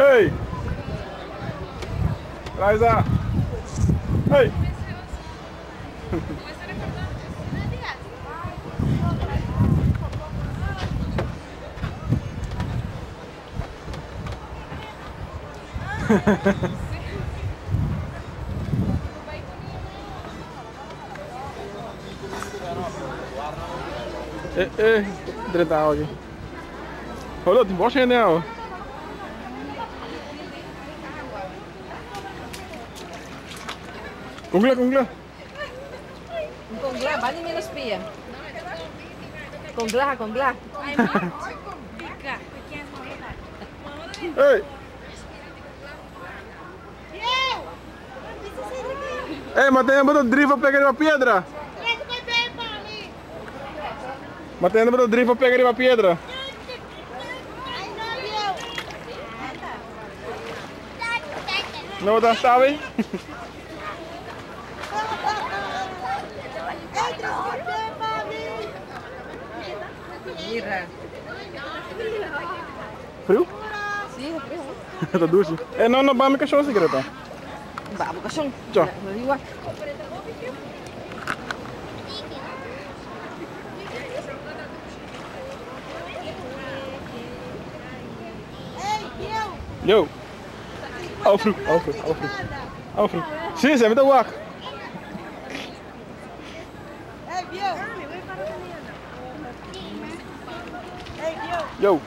Ei! Traz a... Ei! Dari tahu aja. Halo, di bawah sini ya. Kungla. Kungla, bani minus pia. Kungla. Ei! Ei, mas tem a drift pra pegar uma pedra. Mas tem a drift pra pegar uma pedra. Não dá chave? Frio? Sim, frio. Tá duche? Não, vamos cachorro secreto. Vamos, cachorro. Tchau. Yo. Ao frio. Sim, você me dá o ar. Yo.